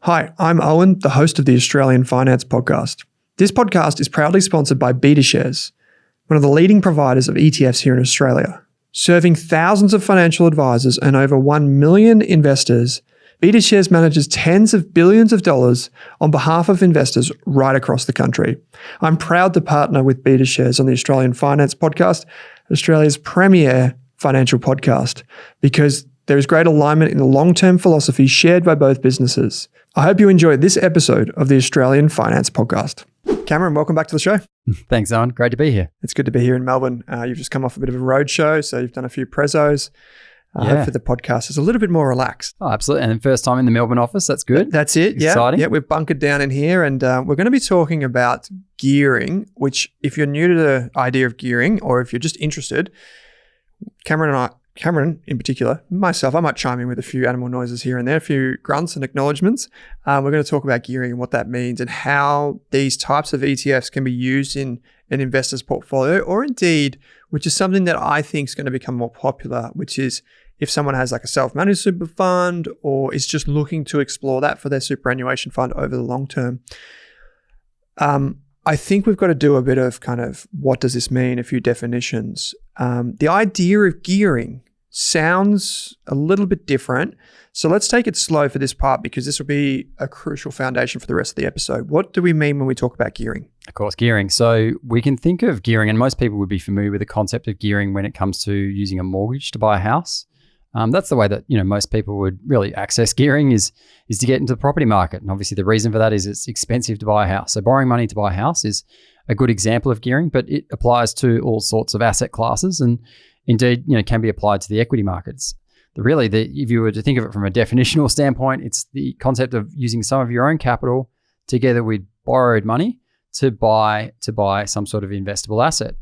Hi, I'm Owen, the host of the Australian Finance Podcast. This podcast is proudly sponsored by BetaShares, one of the leading providers of ETFs here in Australia. Serving thousands of financial advisors and over 1 million investors, BetaShares manages tens of billions of dollars on behalf of investors right across the country. I'm proud to partner with BetaShares on the Australian Finance Podcast, Australia's premier financial podcast, because there is great alignment in the long-term philosophy shared by both businesses. I hope you enjoyed this episode of the Australian Finance Podcast. Cameron, welcome back to the show. Thanks, Owen. Great to be here. It's good to be here in Melbourne. You've just come off a bit of a road show, so you've done a few prezos. Hopefully the podcast is a little bit more relaxed. Oh, absolutely. And first time in the Melbourne office. That's good. That's it. Exciting. Yeah, we've bunkered down in here and we're going to be talking about gearing, which if you're new to the idea of gearing or if you're just interested, Cameron in particular, myself, I might chime in with a few animal noises here and there, a few grunts and acknowledgements. We're going to talk about gearing and what that means and how these types of ETFs can be used in an investor's portfolio, or indeed, which is something that I think is going to become more popular, which is if someone has like a self-managed super fund or is just looking to explore that for their superannuation fund over the long term. I think we've got to do a bit of kind of what does this mean, a few definitions. The idea of gearing sounds a little bit different. So let's take it slow for this part because this will be a crucial foundation for the rest of the episode. What do we mean when we talk about gearing? Of course, gearing. So we can think of gearing, and most people would be familiar with the concept of gearing when it comes to using a mortgage to buy a house. That's the way that most people would really access gearing is to get into the property market. And obviously the reason for that is it's expensive to buy a house. So borrowing money to buy a house is a good example of gearing, but it applies to all sorts of asset classes and indeed can be applied to the equity markets. If you were to think of it from a definitional standpoint, it's the concept of using some of your own capital together with borrowed money to buy some sort of investable asset.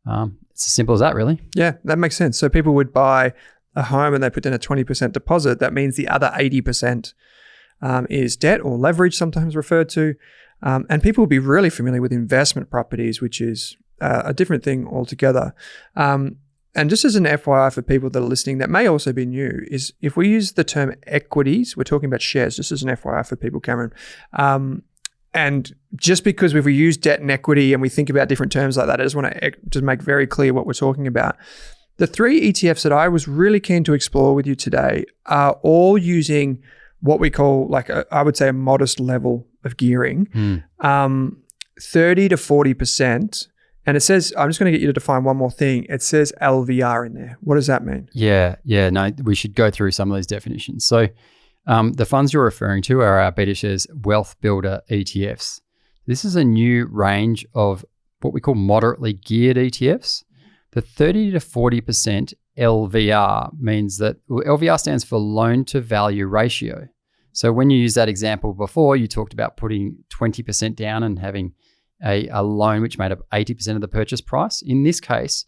It's as simple as that, really. Yeah, that makes sense. So people would buy a home and they put in a 20% deposit. That means the other 80% is debt or leverage, sometimes referred to. And people will be really familiar with investment properties, which is a different thing altogether. And just as an FYI for people that are listening that may also be new, is if we use the term equities, we're talking about shares, just as an FYI for people, Cameron. And just because if we use debt and equity and we think about different terms like that, I just want to just make very clear what we're talking about. The three ETFs that I was really keen to explore with you today are all using what we call I would say a modest level of gearing, 30 to 40%. And it says, I'm just going to get you to define one more thing. It says LVR in there. What does that mean? No, we should go through some of these definitions. So the funds you're referring to are our BetaShares Wealth Builder ETFs. This is a new range of what we call moderately geared ETFs. The 30 to 40% LVR means that LVR stands for loan to value ratio. So when you used that example before, you talked about putting 20% down and having a loan which made up 80% of the purchase price. In this case,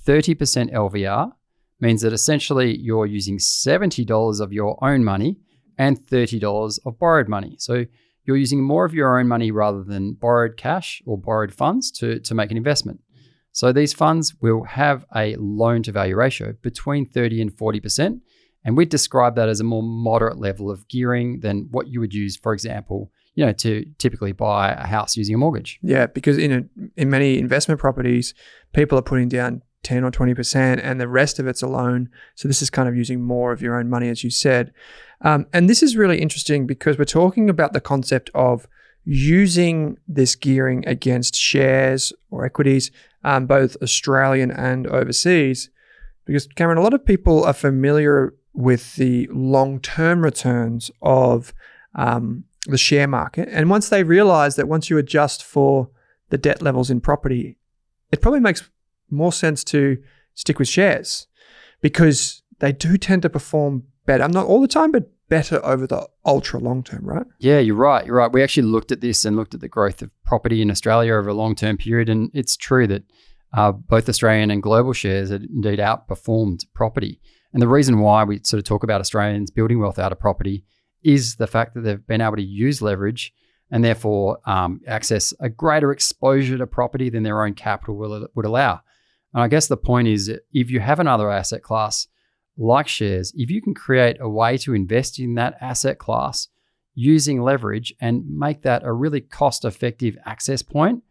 30% LVR means that essentially you're using $70 of your own money and $30 of borrowed money. So you're using more of your own money rather than borrowed cash or borrowed funds to make an investment. So these funds will have a loan to value ratio between 30 and 40%. And we'd describe that as a more moderate level of gearing than what you would use, for example, to typically buy a house using a mortgage. Yeah, because in many investment properties, people are putting down 10 or 20% and the rest of it's a loan. So this is kind of using more of your own money, as you said. And this is really interesting because we're talking about the concept of using this gearing against shares or equities, both Australian and overseas. Because Cameron, a lot of people are familiar with the long-term returns of the share market. And once they realize that once you adjust for the debt levels in property, it probably makes more sense to stick with shares because they do tend to perform better. Not all the time, but better over the ultra long term, right? Yeah, you're right. We actually looked at this and looked at the growth of property in Australia over a long-term period. And it's true that both Australian and global shares had indeed outperformed property. And the reason why we sort of talk about Australians building wealth out of property is the fact that they've been able to use leverage and therefore access a greater exposure to property than their own capital would allow. And I guess the point is that if you have another asset class like shares, if you can create a way to invest in that asset class using leverage and make that a really cost-effective access point,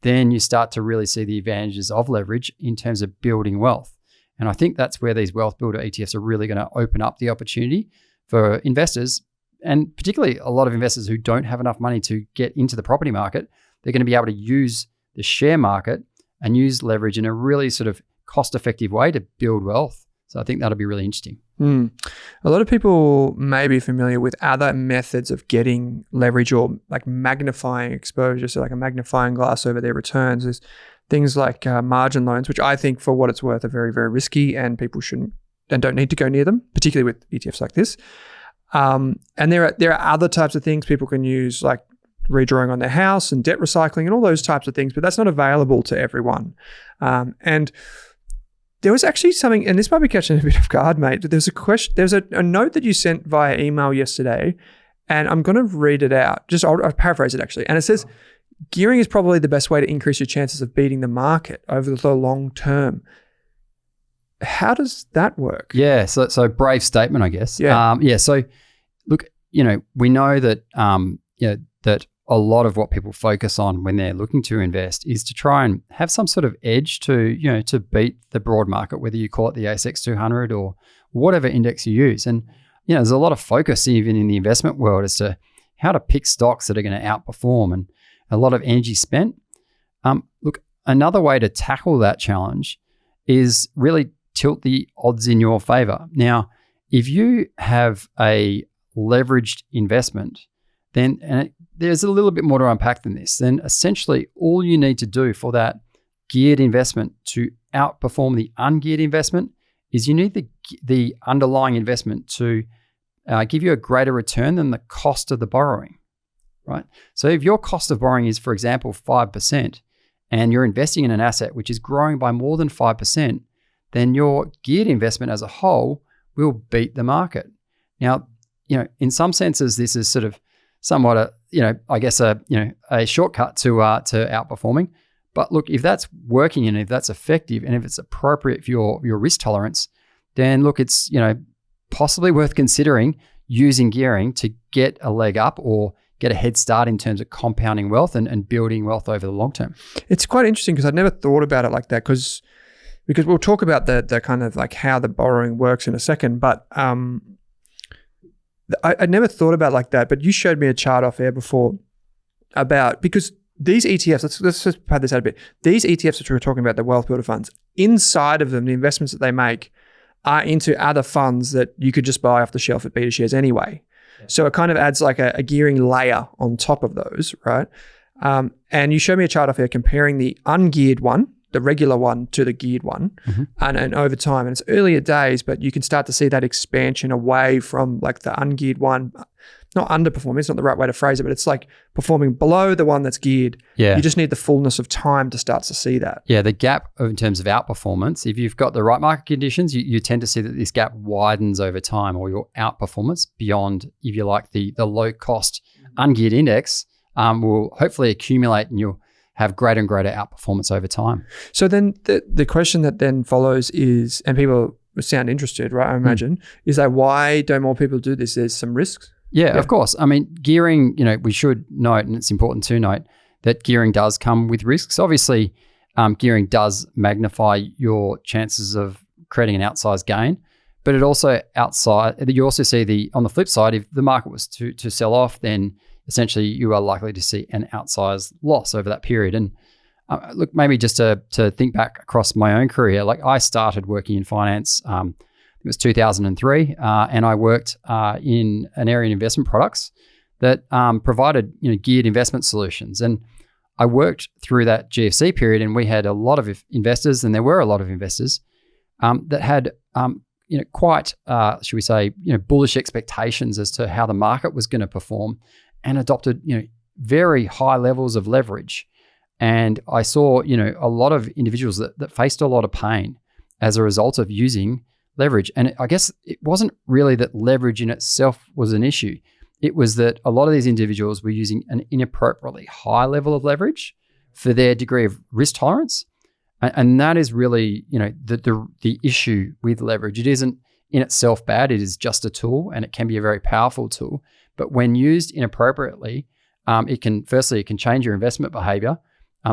then you start to really see the advantages of leverage in terms of building wealth. And I think that's where these wealth builder ETFs are really going to open up the opportunity for investors, and particularly a lot of investors who don't have enough money to get into the property market. They're going to be able to use the share market and use leverage in a really sort of cost-effective way to build wealth. So I think that'll be really interesting. A lot of people may be familiar with other methods of getting leverage or like magnifying exposure, so like a magnifying glass over their returns. There's things like margin loans, which I think for what it's worth are very, very risky, and people shouldn't and don't need to go near them, particularly with ETFs like this. And there are other types of things people can use, like redrawing on their house and debt recycling and all those types of things, but that's not available to everyone. And there was actually something, and this might be catching a bit of guard, mate, but there's a question, there's a note that you sent via email yesterday, and I'm going to read it out. I'll paraphrase it actually. And it says, gearing is probably the best way to increase your chances of beating the market over the long term. How does that work? Yeah, so brave statement, I guess. Yeah. So look, we know that that a lot of what people focus on when they're looking to invest is to try and have some sort of edge to beat the broad market, whether you call it the ASX 200 or whatever index you use. And there's a lot of focus even in the investment world as to how to pick stocks that are going to outperform, and a lot of energy spent. Look, another way to tackle that challenge is really tilt the odds in your favor. Now, if you have a leveraged investment, then there's a little bit more to unpack than this. Then essentially all you need to do for that geared investment to outperform the ungeared investment is you need the underlying investment to give you a greater return than the cost of the borrowing, right? So if your cost of borrowing is, for example, 5%, and you're investing in an asset which is growing by more than 5%, then your geared investment as a whole will beat the market. Now, in some senses, this is sort of somewhat a shortcut to outperforming. But look, if that's working and if that's effective and if it's appropriate for your risk tolerance, then look, it's possibly worth considering using gearing to get a leg up or get a head start in terms of compounding wealth and building wealth over the long term. It's quite interesting because I'd never thought about it like that, because we'll talk about the kind of like how the borrowing works in a second, but I never thought about it like that. But you showed me a chart off air before about, because these ETFs, let's just pad this out a bit. These ETFs that we were talking about, the wealth builder funds, inside of them, the investments that they make are into other funds that you could just buy off the shelf at BetaShares anyway. Yeah. So it kind of adds like a gearing layer on top of those, right? And you showed me a chart off here comparing the ungeared one, the regular one, to the geared one, and over time. And it's earlier days, but you can start to see that expansion away from like the ungeared one. Not underperforming, it's not the right way to phrase it, but it's like performing below the one that's geared. Yeah. You just need the fullness of time to start to see that. Yeah, the gap in terms of outperformance, if you've got the right market conditions, you tend to see that this gap widens over time, or your outperformance beyond, if you like, the low cost ungeared index will hopefully accumulate, and you'll have greater and greater outperformance over time. So then the question that then follows is, and people sound interested, right, I imagine, is that why don't more people do this? There's some risks? Yeah, of course. I mean, gearing, we should note, and it's important to note, that gearing does come with risks. Obviously, gearing does magnify your chances of creating an outsized gain, but it also you also see on the flip side, if the market was to sell off, then essentially you are likely to see an outsized loss over that period. And look, maybe just to think back across my own career, like I started working in finance, it was 2003, and I worked in an area in investment products that provided geared investment solutions. And I worked through that GFC period, and we had a lot of investors, and there were a lot of investors that had quite, should we say, bullish expectations as to how the market was going to perform, and adopted very high levels of leverage. And I saw a lot of individuals that faced a lot of pain as a result of using leverage. And I guess it wasn't really that leverage in itself was an issue. It was that a lot of these individuals were using an inappropriately high level of leverage for their degree of risk tolerance. And that is really, the issue with leverage. It isn't in itself bad. It is just a tool, and it can be a very powerful tool. But when used inappropriately, it can change your investment behavior.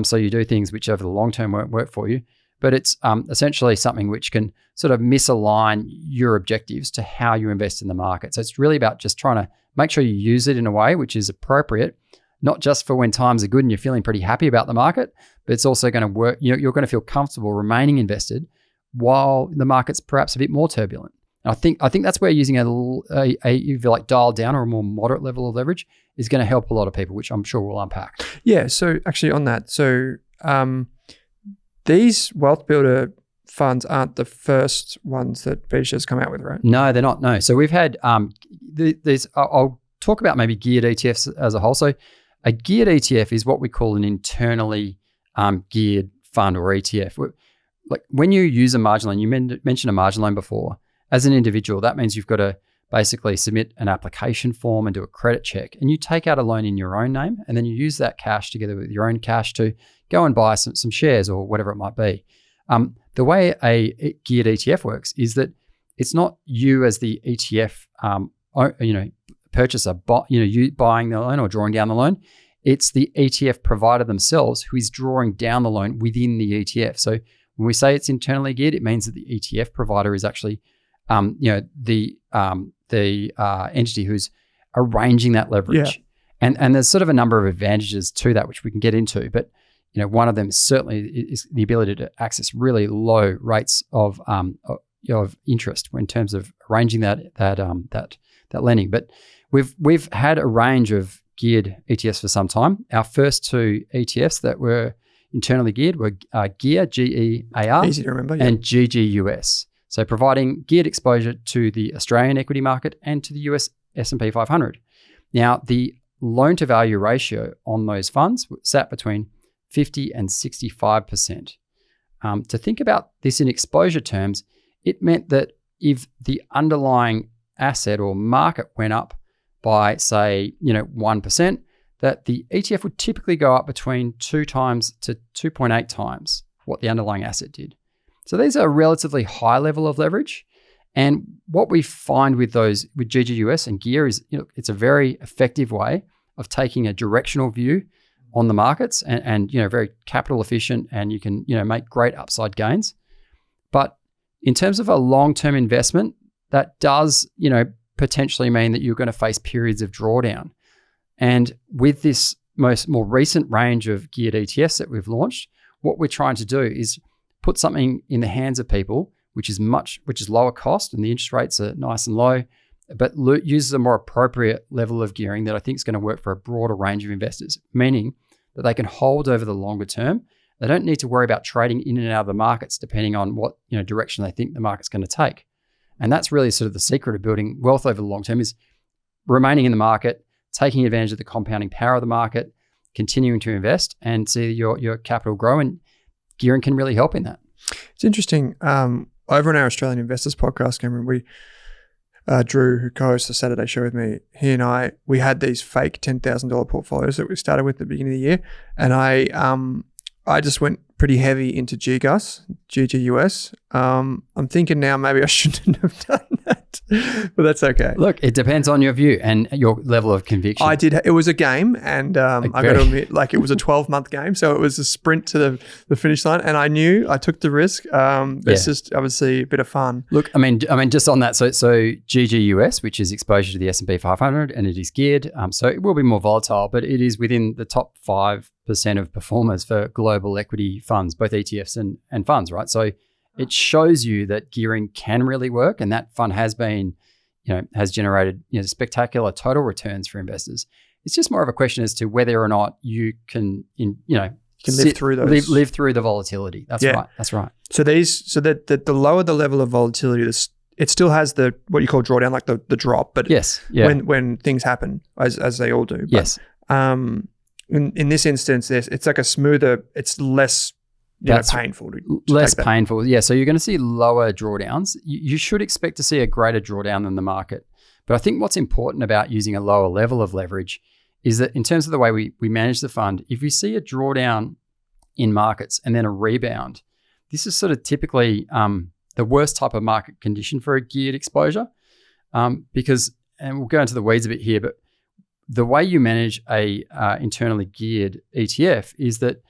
So you do things which over the long term won't work for you. But it's essentially something which can sort of misalign your objectives to how you invest in the market. So it's really about just trying to make sure you use it in a way which is appropriate, not just for when times are good and you're feeling pretty happy about the market, but it's also going to work. You're going to feel comfortable remaining invested while the market's perhaps a bit more turbulent. And I think that's where using if you like dialed down or a more moderate level of leverage is going to help a lot of people, which I'm sure we'll unpack. Yeah. So actually on that, these wealth builder funds aren't the first ones that BetaShares come out with, right? No, they're not. No. So we've had these. I'll talk about maybe geared ETFs as a whole. So a geared ETF is what we call an internally geared fund or ETF. Like when you use a margin loan, you mentioned a margin loan before. As an individual, that means you've got to basically submit an application form and do a credit check, and you take out a loan in your own name, and then you use that cash together with your own cash to go and buy some shares or whatever it might be. The way a geared ETF works is that it's not you as the ETF, purchaser, you buying the loan or drawing down the loan. It's the ETF provider themselves who is drawing down the loan within the ETF. So when we say it's internally geared, it means that the ETF provider is actually the entity who's arranging that leverage. Yeah. And there's sort of a number of advantages to that, which we can get into. But one of them certainly is the ability to access really low rates of interest in terms of arranging that lending. But we've had a range of geared ETFs for some time. Our first two ETFs that were internally geared were GEAR, GEAR, easy to remember, and GGUS. So providing geared exposure to the Australian equity market and to the US S&P 500. Now, the loan to value ratio on those funds sat between 50 and 65%. To think about this in exposure terms, it meant that if the underlying asset or market went up by, say, 1%, that the ETF would typically go up between 2 times to 2.8 times what the underlying asset did. So these are a relatively high level of leverage. And what we find with GGUS and GEAR is, it's a very effective way of taking a directional view on the markets and very capital efficient, and you can, make great upside gains. But in terms of a long-term investment, that does, potentially mean that you're going to face periods of drawdown. And with this more recent range of geared ETFs that we've launched, what we're trying to do is put something in the hands of people which is lower cost and the interest rates are nice and low, but uses a more appropriate level of gearing that I think is going to work for a broader range of investors, meaning that they can hold over the longer term. They don't need to worry about trading in and out of the markets depending on what direction they think the market's going to take. And that's really sort of the secret of building wealth over the long term, is remaining in the market, taking advantage of the compounding power of the market, continuing to invest and see your capital grow, and gearing can really help in that. It's interesting. Over on our Australian Investors podcast, Cameron, we Drew, who co-hosts the Saturday show with me, he and we had these fake $10,000 portfolios that we started with at the beginning of the year, and I just went pretty heavy into GGUS. I'm thinking now maybe I shouldn't have done that, but that's okay. Look, it depends on your view and your level of conviction. I did. It was a game, and I got to admit, it was a 12-month game, so it was a sprint to the finish line, and I knew I took the risk. It's just obviously a bit of fun. Look, I mean, just on that, so GGUS, which is exposure to the S&P 500, and it is geared, so it will be more volatile, but it is within the top 5% of performers for global equity funds, both ETFs and funds, right? So it shows you that gearing can really work, and that fund has generated spectacular total returns for investors. It's just more of a question as to whether or not you can live through those, live through the volatility. That's right. That's right. So the lower the level of volatility, it still has the what you call drawdown, like the drop, but when things happen, as they all do. But, in this instance, it's like a smoother, it's less painful. Less painful, yeah. So you're going to see lower drawdowns. You should expect to see a greater drawdown than the market. But I think what's important about using a lower level of leverage is that in terms of the way we manage the fund, if we see a drawdown in markets and then a rebound, this is sort of typically the worst type of market condition for a geared exposure because, and we'll go into the weeds a bit here, but the way you manage a internally geared ETF is that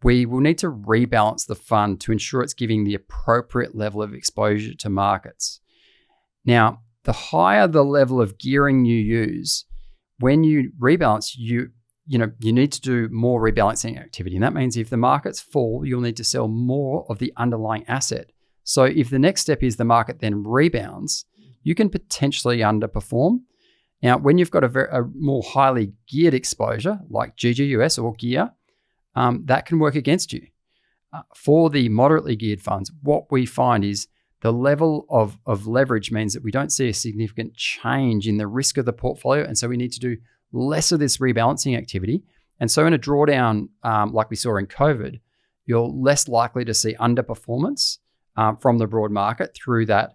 we will need to rebalance the fund to ensure it's giving the appropriate level of exposure to markets. Now, the higher the level of gearing you use, when you rebalance, you need to do more rebalancing activity. And that means if the markets fall, you'll need to sell more of the underlying asset. So if the next step is the market then rebounds, you can potentially underperform. Now, when you've got a more highly geared exposure, like GGUS or gear, that can work against you. For the moderately geared funds, what we find is the level of leverage means that we don't see a significant change in the risk of the portfolio. And so we need to do less of this rebalancing activity. And so in a drawdown, like we saw in COVID, you're less likely to see underperformance from the broad market through that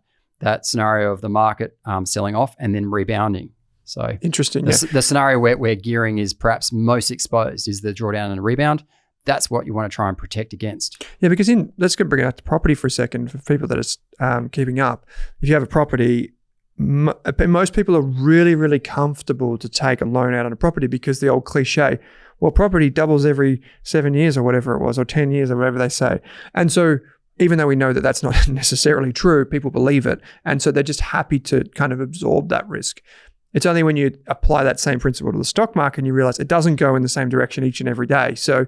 scenario of the market selling off and then rebounding. So interesting. The scenario where gearing is perhaps most exposed is the drawdown and rebound. That's what you want to try and protect against. Yeah, because let's bring it up to property for a second for people that are keeping up. If you have a property, most people are really, really comfortable to take a loan out on a property because the old cliche, well, property doubles every 7 years or whatever it was, or 10 years or whatever they say. And so even though we know that that's not necessarily true, people believe it. And so they're just happy to kind of absorb that risk. It's only when you apply that same principle to the stock market and you realize it doesn't go in the same direction each and every day. So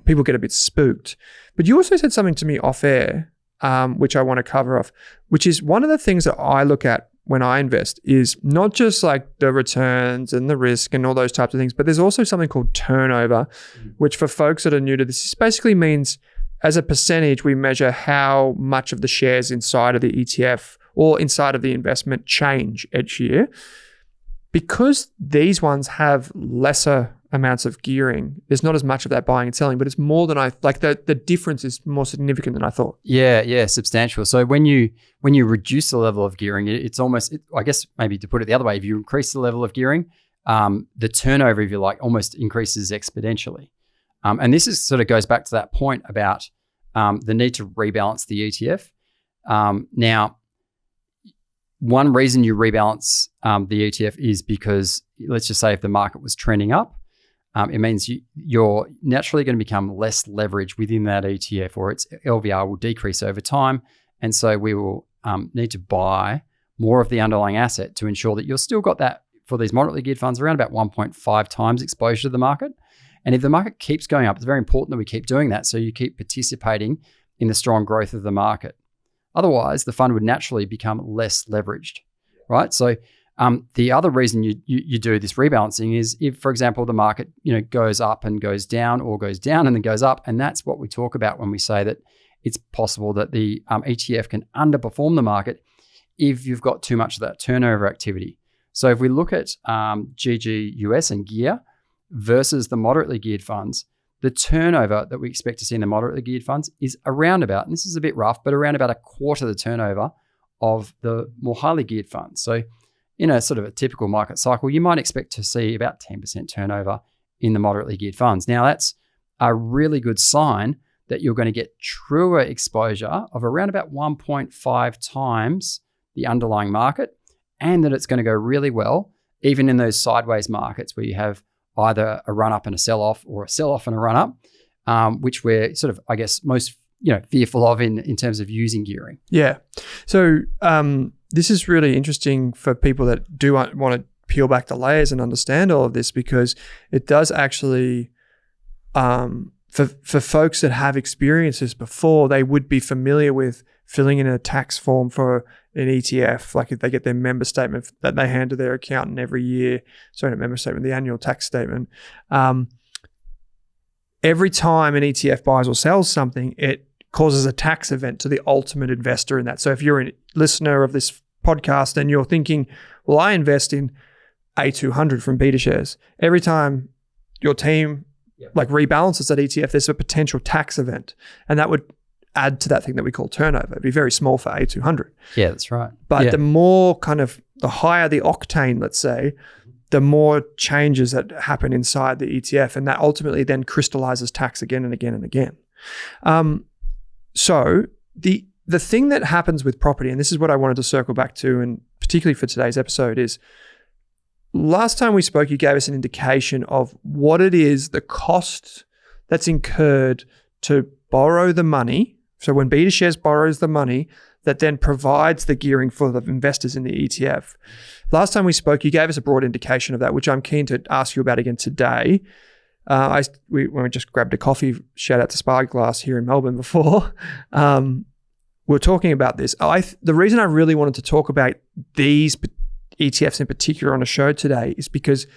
people get a bit spooked. But you also said something to me off air, which I want to cover off, which is one of the things that I look at when I invest is not just like the returns and the risk and all those types of things, but there's also something called turnover, which for folks that are new to this basically means as a percentage, we measure how much of the shares inside of the ETF or inside of the investment change each year. Because these ones have lesser amounts of gearing, there's not as much of that buying and selling, but it's more than the difference is more significant than I thought. Yeah, substantial. So when you reduce the level of gearing, it's almost, I guess maybe to put it the other way, if you increase the level of gearing, the turnover, if you like, almost increases exponentially. And this is sort of goes back to that point about the need to rebalance the ETF. Now, one reason you rebalance the ETF is because, let's just say if the market was trending up, it means you're naturally going to become less leveraged within that ETF, or its LVR will decrease over time. And so we will need to buy more of the underlying asset to ensure that you've still got that, for these moderately geared funds, around about 1.5 times exposure to the market. And if the market keeps going up, it's very important that we keep doing that so you keep participating in the strong growth of the market. Otherwise, the fund would naturally become less leveraged, right? So the other reason you do this rebalancing is if, for example, the market goes up and goes down, or goes down and then goes up, and that's what we talk about when we say that it's possible that the ETF can underperform the market if you've got too much of that turnover activity. So if we look at GGUS and gear versus the moderately geared funds, the turnover that we expect to see in the moderately geared funds is around about, and this is a bit rough, but around about a quarter of the turnover of the more highly geared funds. So in a sort of a typical market cycle, you might expect to see about 10% turnover in the moderately geared funds. Now, that's a really good sign that you're going to get truer exposure of around about 1.5 times the underlying market, and that it's going to go really well, even in those sideways markets where you have either a run up and a sell off, or a sell off and a run up, which we're sort of, I guess, most fearful of in terms of using gearing. Yeah. So this is really interesting for people that do want to peel back the layers and understand all of this, because it does actually, for folks that have experiences before, they would be familiar with filling in a tax form for an ETF, like if they get their member statement that they hand to their accountant every year. Sorry, not member statement, the annual tax statement. Every time an ETF buys or sells something, it causes a tax event to the ultimate investor in that. So if you're a listener of this podcast and you're thinking, well, I invest in A200 from BetaShares, every time your team rebalances that ETF, there's a potential tax event, and that would add to that thing that we call turnover. It'd be very small for A200. Yeah, that's right. But the more the higher the octane, let's say, the more changes that happen inside the ETF, and that ultimately then crystallizes tax again and again and again. So the thing that happens with property, and this is what I wanted to circle back to, and particularly for today's episode, is last time we spoke, you gave us an indication of what it is, the cost that's incurred to borrow the money. So when BetaShares borrows the money, that then provides the gearing for the investors in the ETF. Last time we spoke, you gave us a broad indication of that, which I'm keen to ask you about again today. When we just grabbed a coffee, shout out to Spyglass here in Melbourne before, we're talking about this. The reason I really wanted to talk about these ETFs in particular on the show today is because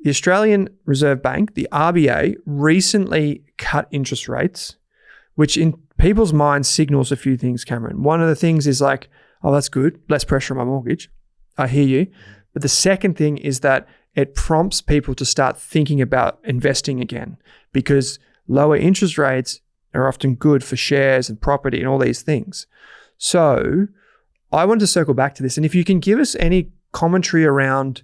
the Australian Reserve Bank, the RBA, recently cut interest rates, which in people's minds signals a few things, Cameron. One of the things is like, oh, that's good, less pressure on my mortgage. I hear you. But the second thing is that it prompts people to start thinking about investing again, because lower interest rates are often good for shares and property and all these things. So I want to circle back to this. And if you can give us any commentary around,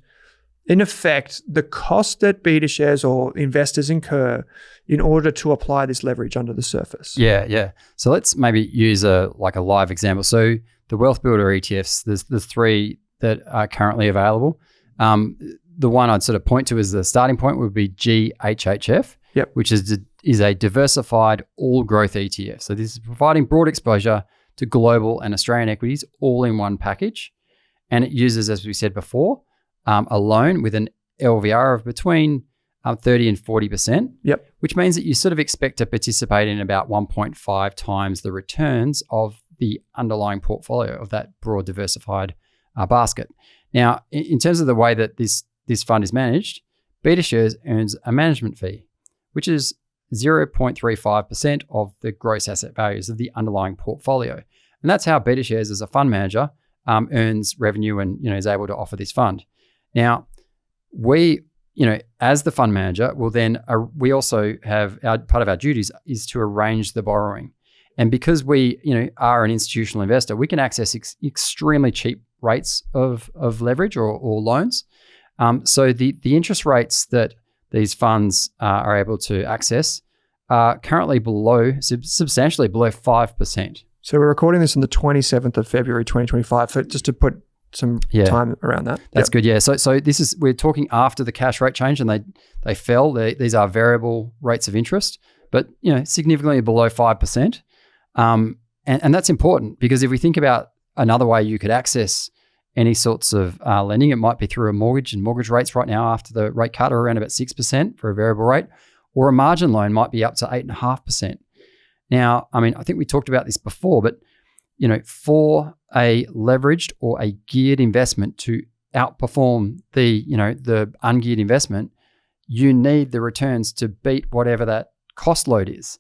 in effect, the cost that BetaShares or investors incur in order to apply this leverage under the surface. Yeah. So let's maybe use a live example. So the Wealth Builder ETFs, there's the 3 that are currently available. The one I'd sort of point to as the starting point would be GHHF, which is a diversified all growth ETF. So this is providing broad exposure to global and Australian equities all in one package. And it uses, as we said before, a loan with an LVR of between 30 and 40%, which means that you sort of expect to participate in about 1.5 times the returns of the underlying portfolio of that broad diversified basket. Now, in terms of the way that this fund is managed, BetaShares earns a management fee, which is 0.35% of the gross asset values of the underlying portfolio. And that's how BetaShares as a fund manager earns revenue and is able to offer this fund. Now, we, as the fund manager, will then, we also have part of our duties is to arrange the borrowing. And because we, are an institutional investor, we can access extremely cheap rates of leverage or loans. So the interest rates that these funds are able to access are currently substantially below 5%. So we're recording this on the 27th of February, 2025, just to put some time around that. That's good, yeah. So we're talking after the cash rate change, and they fell. These are variable rates of interest, but significantly below 5%. And that's important, because if we think about another way you could access any sorts of lending, it might be through a mortgage, and mortgage rates right now after the rate cut are around about 6% for a variable rate, or a margin loan might be up to 8.5%. Now, I think we talked about this before, but for a leveraged or a geared investment to outperform the ungeared investment, you need the returns to beat whatever that cost load is.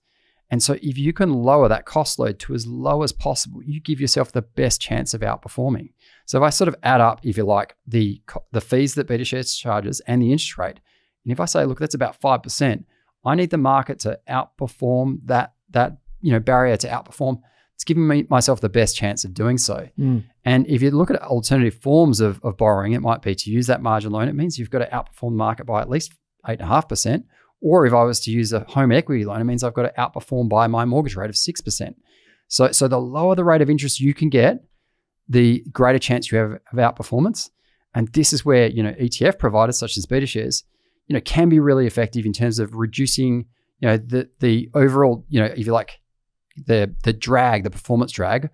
And so if you can lower that cost load to as low as possible, you give yourself the best chance of outperforming. So if I sort of add up, if you like, the fees that BetaShares charges and the interest rate, and if I say, look, that's about 5%, I need the market to outperform that barrier to outperform. It's giving myself the best chance of doing so. And if you look at alternative forms of borrowing, it might be to use that margin loan. It means you've got to outperform the market by at least 8.5%. Or if I was to use a home equity loan, it means I've got to outperform by my mortgage rate of 6%. So the lower the rate of interest you can get, the greater chance you have of outperformance. And this is where, ETF providers such as BetaShares, can be really effective in terms of reducing, the overall, if you like, the drag, the performance drag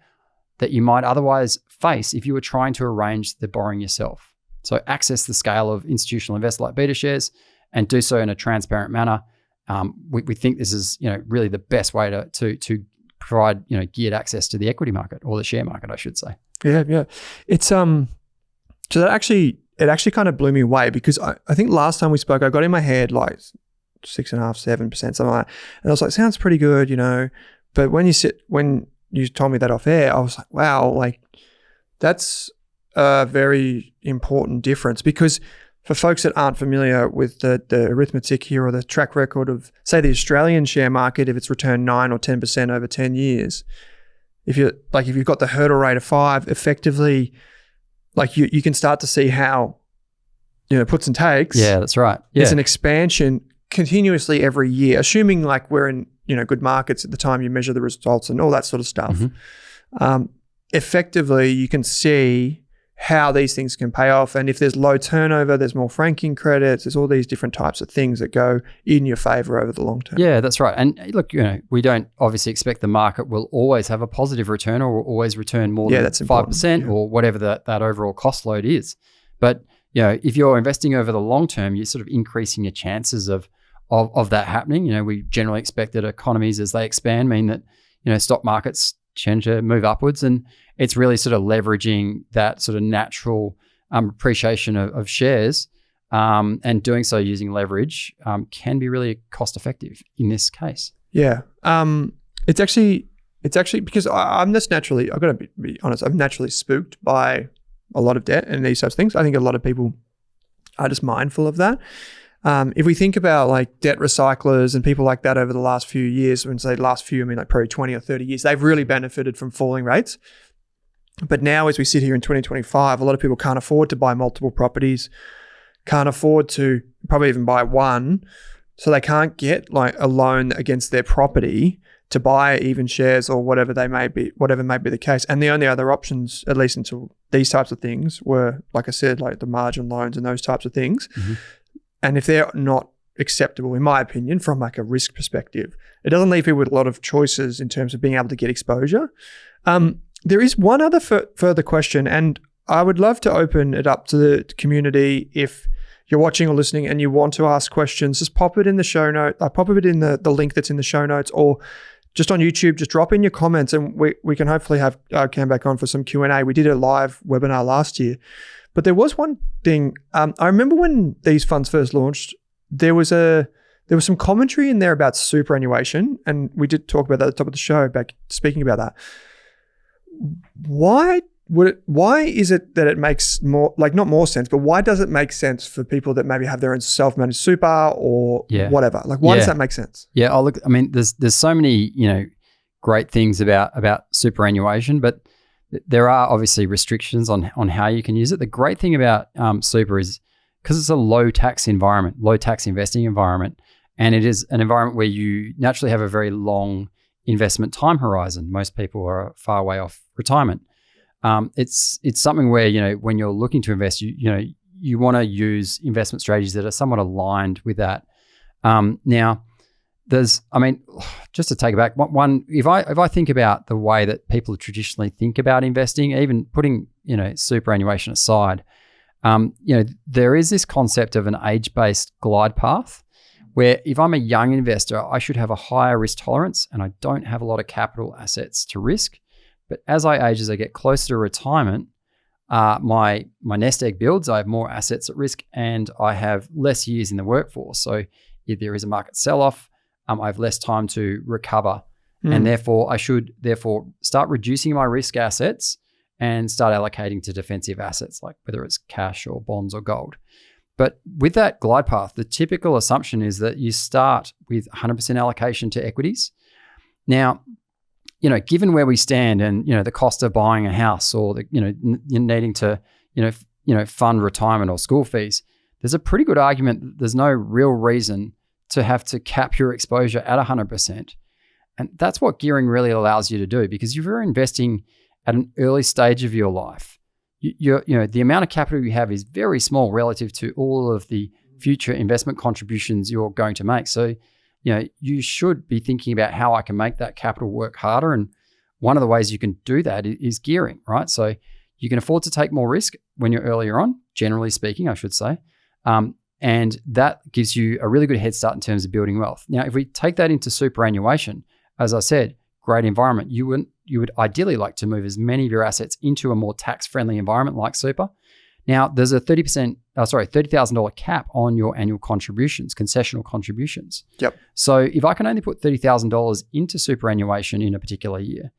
that you might otherwise face if you were trying to arrange the borrowing yourself. So access the scale of institutional investor like BetaShares and do so in a transparent manner. We think this is, really the best way to provide, geared access to the equity market, or the share market, I should say. Yeah. It's so that actually kind of blew me away, because I think last time we spoke, I got in my head like 6.5%, 7%, something like that. And I was like, sounds pretty good, But when you told me that off air, I was like, wow, like that's a very important difference, because for folks that aren't familiar with the arithmetic here, or the track record of, say, the Australian share market, if it's returned 9 or 10% over 10 years, if you've got the hurdle rate of 5, effectively, like you can start to see how, puts and takes. Yeah, that's right. Yeah. It's an expansion continuously every year, assuming like we're in, good markets at the time you measure the results and all that sort of stuff. Mm-hmm. Effectively, you can see how these things can pay off. And if there's low turnover, there's more franking credits. There's all these different types of things that go in your favor over the long term. Yeah, that's right. And look, we don't obviously expect the market will always have a positive return or will always return more than 5% or whatever that overall cost load is. But if you're investing over the long term, you're sort of increasing your chances of that happening. We generally expect that economies, as they expand, mean that stock markets tend to move upwards, and it's really sort of leveraging that sort of natural appreciation of shares, and doing so using leverage can be really cost effective in this case. Yeah, it's actually because I'm just naturally, I've got to be honest, I'm naturally spooked by a lot of debt and these types of things. I think a lot of people are just mindful of that. If we think about like debt recyclers and people like that over the last few years, when I say last few, I mean like probably 20 or 30 years, they've really benefited from falling rates. But now as we sit here in 2025, a lot of people can't afford to buy multiple properties, can't afford to probably even buy one. So they can't get like a loan against their property to buy even shares or whatever may be the case. And the only other options, at least until these types of things, were, like I said, like the margin loans and those types of things. Mm-hmm. And if they're not acceptable, in my opinion, from like a risk perspective, it doesn't leave people with a lot of choices in terms of being able to get exposure. There is one other further question, and I would love to open it up to the community. If you're watching or listening and you want to ask questions, just pop it in the show note. Pop it in the link that's in the show notes, or just on YouTube, just drop in your comments, and we can hopefully have Cam back on for some Q&A. We did a live webinar last year. But there was one thing, I remember when these funds first launched, there was some commentary in there about superannuation, and we did talk about that at the top of the show, speaking about that. Why is it that it makes more, like not more sense, but why does it make sense for people that maybe have their own self-managed super or whatever? Like why does that make sense? Yeah, I mean, there's so many, great things about superannuation, but there are obviously restrictions on how you can use it. The great thing about super is because it's a low tax investing environment, and it is an environment where you naturally have a very long investment time horizon. Most people are far way off retirement. It's something where, when you're looking to invest, you want to use investment strategies that are somewhat aligned with that. Now, just to take it back, if I think about the way that people traditionally think about investing, even putting superannuation aside, there is this concept of an age-based glide path, where if I'm a young investor, I should have a higher risk tolerance and I don't have a lot of capital assets to risk. But as I age, as I get closer to retirement, my nest egg builds. I have more assets at risk and I have less years in the workforce. So if there is a market sell-off, I have less time to recover. And therefore, I should start reducing my risk assets and start allocating to defensive assets, like whether it's cash or bonds or gold. But with that glide path, the typical assumption is that you start with 100% allocation to equities. Now, given where we stand and, the cost of buying a house or needing to, fund retirement or school fees, there's a pretty good argument that there's no real reason to have to cap your exposure at 100%. And that's what gearing really allows you to do, because if you're investing at an early stage of your life, the amount of capital you have is very small relative to all of the future investment contributions you're going to make. So, you should be thinking about how I can make that capital work harder. And one of the ways you can do that is gearing, right? So you can afford to take more risk when you're earlier on, generally speaking, I should say. And that gives you a really good head start in terms of building wealth. Now, if we take that into superannuation, as I said, great environment. You would ideally like to move as many of your assets into a more tax-friendly environment like super. Now, there's a $30,000 cap on your annual contributions, concessional contributions. Yep. So if I can only put $30,000 into superannuation in a particular year,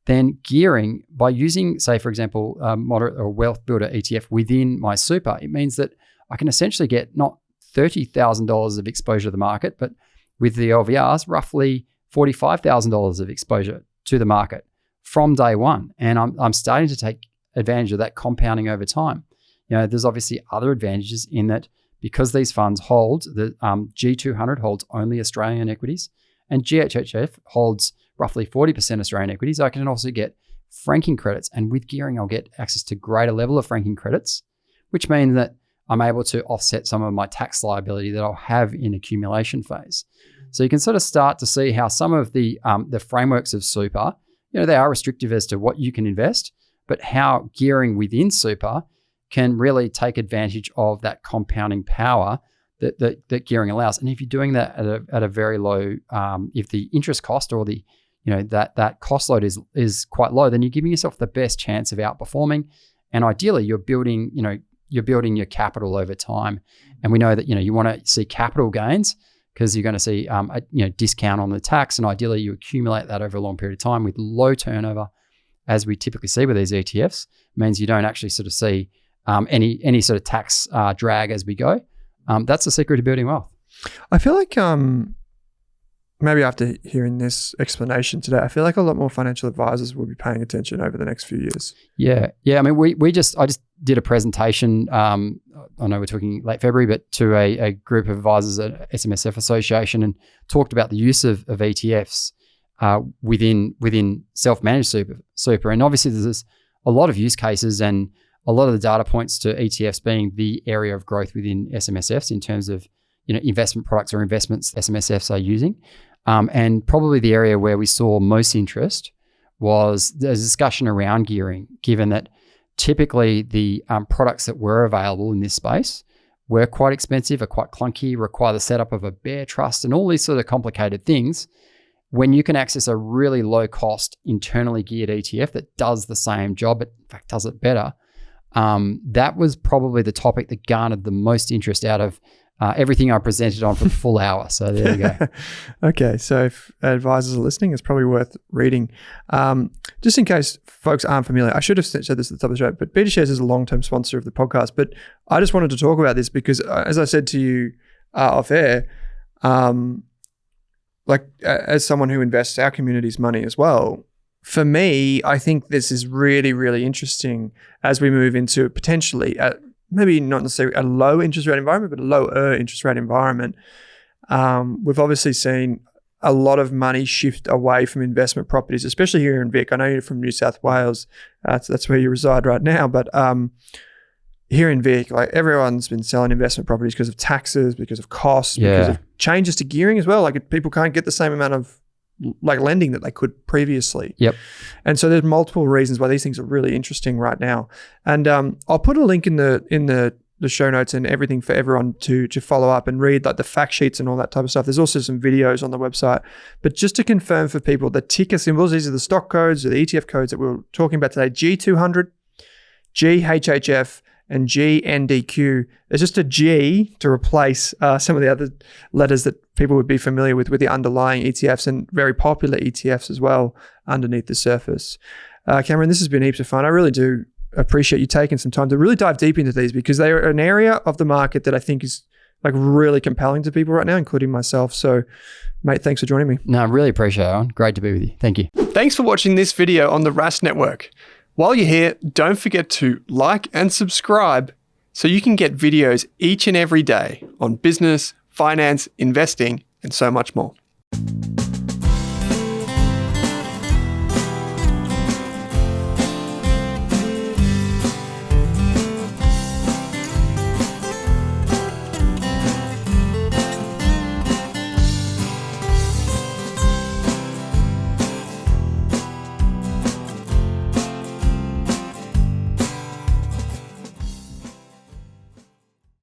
then gearing by using, say, for example, moderate or wealth builder ETF within my super, it means that I can essentially get not $30,000 of exposure to the market, but with the LVRs, roughly $45,000 of exposure to the market from day one. And I'm starting to take advantage of that compounding over time. There's obviously other advantages in that because these funds hold, the G200 holds only Australian equities and GHHF holds roughly 40% Australian equities. I can also get franking credits. And with gearing, I'll get access to greater level of franking credits, which means that I'm able to offset some of my tax liability that I'll have in accumulation phase. So you can sort of start to see how some of the frameworks of super, they are restrictive as to what you can invest, but how gearing within super can really take advantage of that compounding power that gearing allows. And if you're doing that at a very low, if the interest cost or the that cost load is quite low, then you're giving yourself the best chance of outperforming. And ideally, you're building your capital over time. And we know that you want to see capital gains because you're going to see a discount on the tax, and ideally you accumulate that over a long period of time with low turnover, as we typically see with these ETFs. Means you don't actually sort of see any sort of tax drag as we go. That's the secret to building wealth. I feel like maybe after hearing this explanation today, I feel like a lot more financial advisors will be paying attention over the next few years. Yeah. I mean, I just did a presentation. I know we're talking late February, but to a group of advisors at SMSF Association, and talked about the use of ETFs within self-managed super. And obviously, there's a lot of use cases and a lot of the data points to ETFs being the area of growth within SMSFs in terms of investment products or investments SMSFs are using. And probably the area where we saw most interest was the discussion around gearing, given that typically the products that were available in this space were quite expensive, are quite clunky, require the setup of a bear trust and all these sort of complicated things. When you can access a really low cost internally geared ETF that does the same job, but in fact does it better, that was probably the topic that garnered the most interest out of everything I presented on for the full hour. So there you go. Okay. So if advisors are listening, it's probably worth reading. Just in case folks aren't familiar, I should have said this at the top of the show, but BetaShares is a long-term sponsor of the podcast. But I just wanted to talk about this because as I said to you off air, as someone who invests our community's money as well, for me, I think this is really, really interesting as we move into potentially maybe not necessarily a low interest rate environment, but a lower interest rate environment. We've obviously seen a lot of money shift away from investment properties, especially here in Vic. I know you're from New South Wales. That's where you reside right now. But here in Vic, like everyone's been selling investment properties because of taxes, because of costs, because of changes to gearing as well. Like people can't get the same amount of lending that they could previously. Yep. And so there's multiple reasons why these things are really interesting right now. And I'll put a link in the show notes and everything for everyone to follow up and read like the fact sheets and all that type of stuff. There's also some videos on the website. But just to confirm for people, the ticker symbols, these are the stock codes or the ETF codes that we were talking about today. G200, GHHF, and GNDQ. There's just a G to replace some of the other letters that people would be familiar with the underlying ETFs and very popular ETFs as well underneath the surface. Cameron, this has been heaps of fun. I really do appreciate you taking some time to really dive deep into these because they are an area of the market that I think is like really compelling to people right now, including myself. So, mate, thanks for joining me. No, I really appreciate it, Owen. Great to be with you. Thank you. Thanks for watching this video on the Rask Network. While you're here, don't forget to like and subscribe so you can get videos each and every day on business, finance, investing, and so much more.